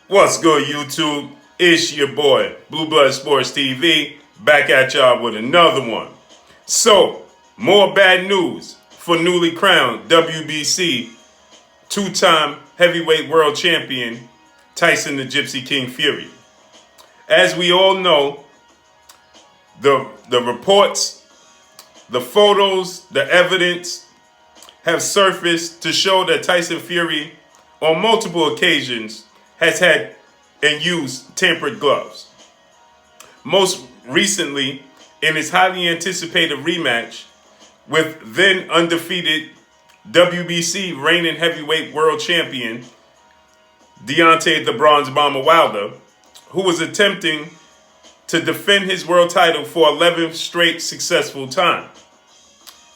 What's good, YouTube? It's your boy, Blue Blood Sports TV, back at y'all with another one. So, more bad news for newly crowned WBC two-time heavyweight world champion Tyson the Gypsy King Fury. As we all know, the reports, the photos, the evidence have surfaced to show that Tyson Fury, on multiple occasions, has had and used tampered gloves. Most recently, in his highly anticipated rematch with then undefeated WBC reigning heavyweight world champion Deontay the Bronze Bomber Wilder, who was attempting to defend his world title for 11 straight successful time.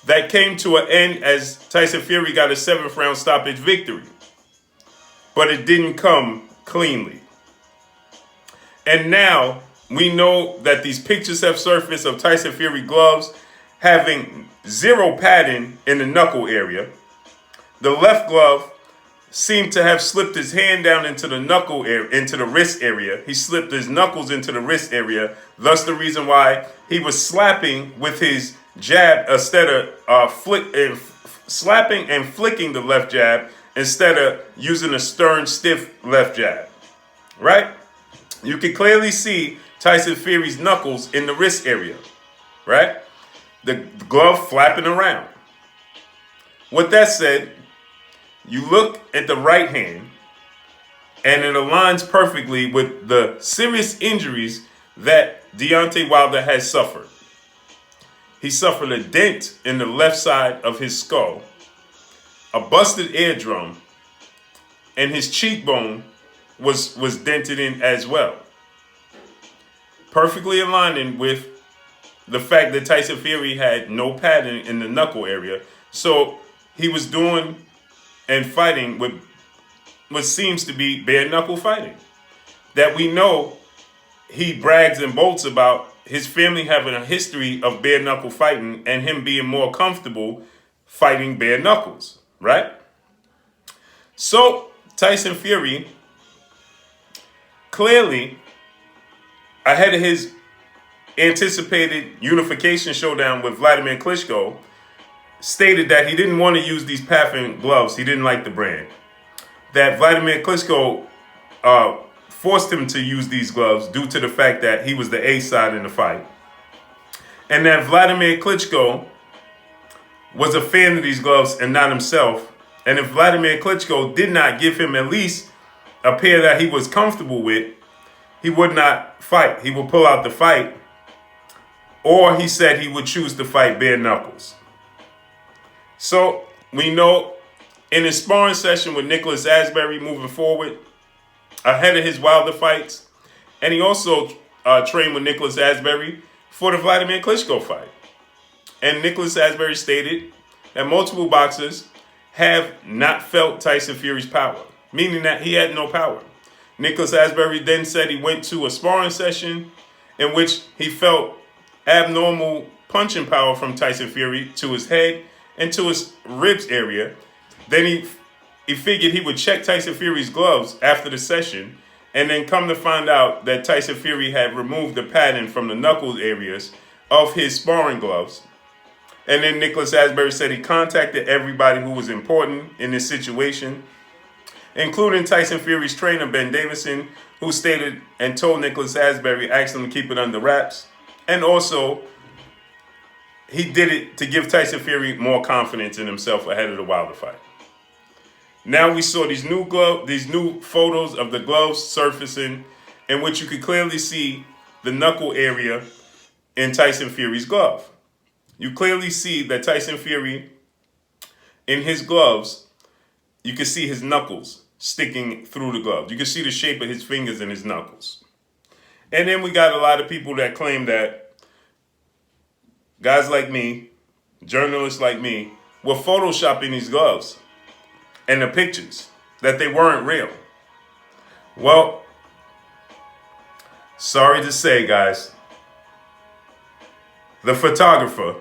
That came to an end as Tyson Fury got a 7th round stoppage victory. But it didn't come cleanly. And now we know that these pictures have surfaced of Tyson Fury gloves having zero padding in the knuckle area. The left glove seemed to have slipped his hand down into the knuckle area, into the wrist area. He slipped his knuckles into the wrist area. Thus the reason why he was slapping with his jab instead of slapping and flicking the left jab instead of using a stern, stiff left jab. Right? You can clearly see Tyson Fury's knuckles in the wrist area. Right? The glove flapping around. With that said, you look at the right hand, and it aligns perfectly with the serious injuries that Deontay Wilder has suffered. He suffered a dent in the left side of his skull, a busted eardrum, and his cheekbone was dented in as well. Perfectly aligning with the fact that Tyson Fury had no padding in the knuckle area. So he was doing and fighting with what seems to be bare knuckle fighting. That we know he brags and boasts about his family having a history of bare knuckle fighting and him being more comfortable fighting bare knuckles, right? So Tyson Fury clearly, ahead of his anticipated unification showdown with Vladimir Klitschko, stated that he didn't want to use these Pathin gloves. He didn't like the brand. That Vladimir Klitschko forced him to use these gloves due to the fact that he was the A side in the fight. And that Vladimir Klitschko was a fan of these gloves and not himself. And if Vladimir Klitschko did not give him at least a pair that he was comfortable with, he would not fight. He would pull out the fight. Or he said he would choose to fight bare knuckles. So we know in his sparring session with Nicholas Asbury moving forward, ahead of his Wilder fights, and he also trained with Nicholas Asbury for the Vladimir Klitschko fight. And Nicholas Asbury stated that multiple boxers have not felt Tyson Fury's power, meaning that he had no power. Nicholas Asbury then said he went to a sparring session in which he felt abnormal punching power from Tyson Fury to his head and to his ribs area. Then he figured he would check Tyson Fury's gloves after the session, and then come to find out that Tyson Fury had removed the padding from the knuckles areas of his sparring gloves. And then Nicholas Asbury said he contacted everybody who was important in this situation, including Tyson Fury's trainer, Ben Davison, who stated and told Nicholas Asbury, asked him to keep it under wraps. And also, he did it to give Tyson Fury more confidence in himself ahead of the Wilder fight. Now we saw these new photos of the gloves surfacing, in which you could clearly see the knuckle area in Tyson Fury's glove. You clearly see that Tyson Fury, in his gloves, you can see his knuckles sticking through the gloves. You can see the shape of his fingers and his knuckles. And then we got a lot of people that claim that guys like me, journalists like me, were photoshopping these gloves and the pictures, that they weren't real. Well, sorry to say, guys, the photographer,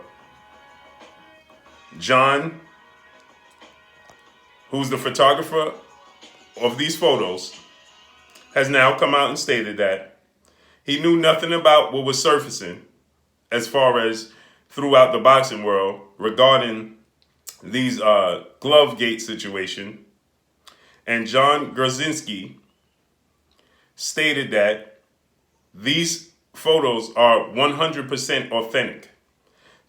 John, who's the photographer of these photos, has now come out and stated that he knew nothing about what was surfacing as far as throughout the boxing world regarding these glove gate situation. And John Grzinski stated that these photos are 100% authentic.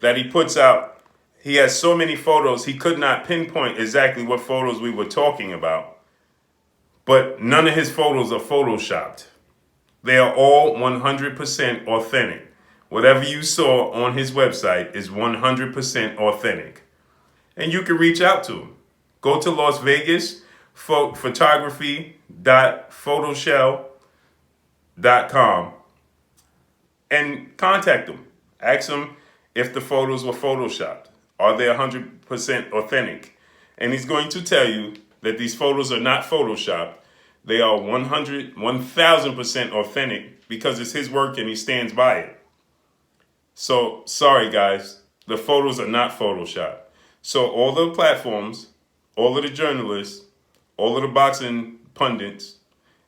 That he puts out, he has so many photos, he could not pinpoint exactly what photos we were talking about. But none of his photos are photoshopped. They are all 100% authentic. Whatever you saw on his website is 100% authentic. And you can reach out to him. Go to LASVEGASPHOTOGRAPHY.PHOTOSHEL.com and contact him. Ask him if the photos were photoshopped. Are they 100% authentic? And he's going to tell you that these photos are not photoshopped. They are 1,000% authentic because it's his work and he stands by it. So, sorry guys, the photos are not photoshopped. So all the platforms, all of the journalists, all of the boxing pundits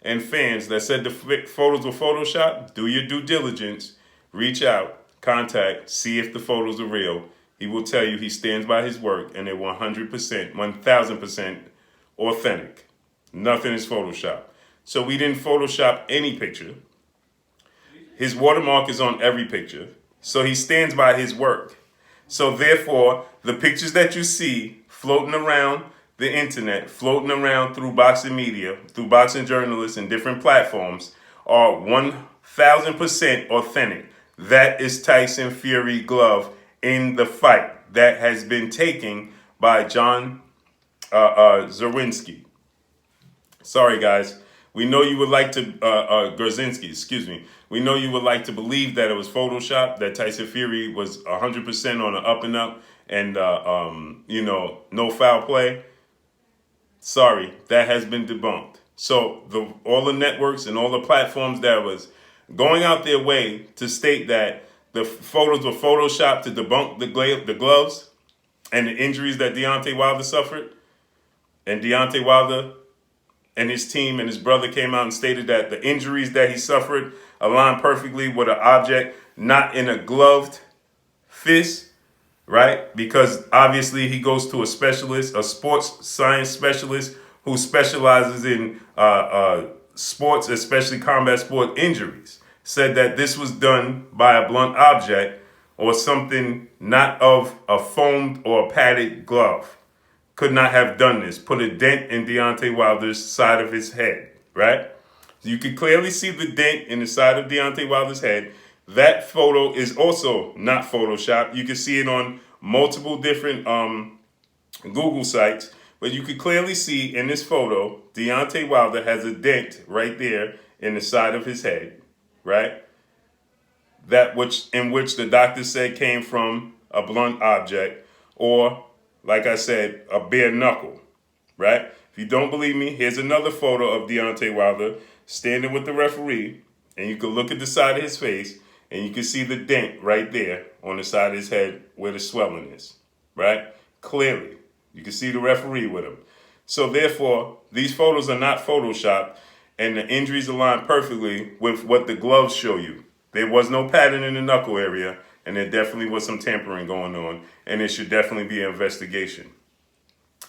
and fans that said the photos were photoshopped, do your due diligence, reach out, contact, see if the photos are real. He will tell you he stands by his work and they're 100%, 1,000% authentic. Nothing is photoshopped. So we didn't photoshop any picture. His watermark is on every picture. So he stands by his work. So therefore, the pictures that you see floating around the internet, floating around through boxing media, through boxing journalists and different platforms are 1,000% authentic. That is Tyson Fury glove in the fight that has been taken by John Zawinski. Sorry, guys. We know you would like to, Grzinski, excuse me. We know you would like to believe that it was Photoshop, that Tyson Fury was 100% on the up and up and, no foul play. Sorry, that has been debunked. So all the networks and all the platforms that was going out their way to state that the photos were Photoshopped to debunk the gloves and the injuries that Deontay Wilder suffered, and Deontay Wilder and his team and his brother came out and stated that the injuries that he suffered aligned perfectly with an object not in a gloved fist, right? Because obviously he goes to a specialist, a sports science specialist who specializes in sports, especially combat sport injuries, said that this was done by a blunt object or something not of a foamed or a padded glove. Could not have done this. Put a dent in Deontay Wilder's side of his head, right? You can clearly see the dent in the side of Deontay Wilder's head. That photo is also not Photoshopped. You can see it on multiple different Google sites, but you can clearly see in this photo, Deontay Wilder has a dent right there in the side of his head, right? In which the doctor said came from a blunt object or, like I said, a bare knuckle, right? If you don't believe me, here's another photo of Deontay Wilder standing with the referee, and you can look at the side of his face, and you can see the dent right there on the side of his head where the swelling is, right? Clearly, you can see the referee with him. So therefore, these photos are not Photoshopped, and the injuries align perfectly with what the gloves show you. There was no pattern in the knuckle area, and there definitely was some tampering going on, and there should definitely be an investigation.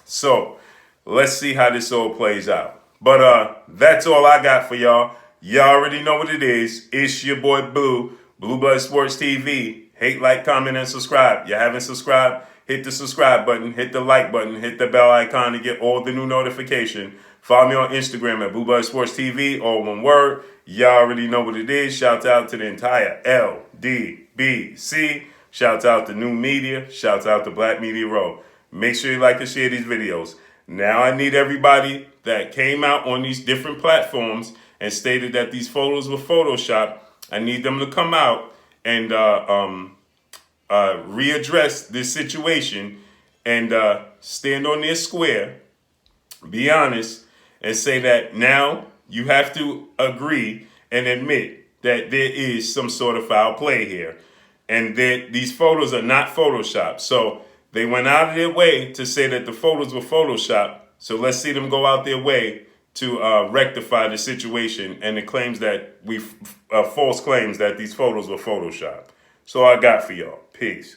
So, let's see how this all plays out. But that's all I got for y'all. Y'all already know what it is. It's your boy Blue, Blue Blood Sports TV. Hate, like, comment, and subscribe. You haven't subscribed? Hit the subscribe button, hit the like button, hit the bell icon to get all the new notification. Follow me on Instagram at Blue Blood Sports TV, all one word. Y'all already know what it is. Shout out to the entire LDBC. Shout out to New Media. Shout out to Black Media Row. Make sure you like and share these videos. Now I need everybody that came out on these different platforms and stated that these photos were Photoshopped. I need them to come out and readdress this situation and stand on their square, be honest, and say that now you have to agree and admit that there is some sort of foul play here and that these photos are not Photoshopped. So they went out of their way to say that the photos were Photoshopped. So let's see them go out their way to rectify the situation and the claims that false claims that these photos were photoshopped. So I got for y'all. Peace.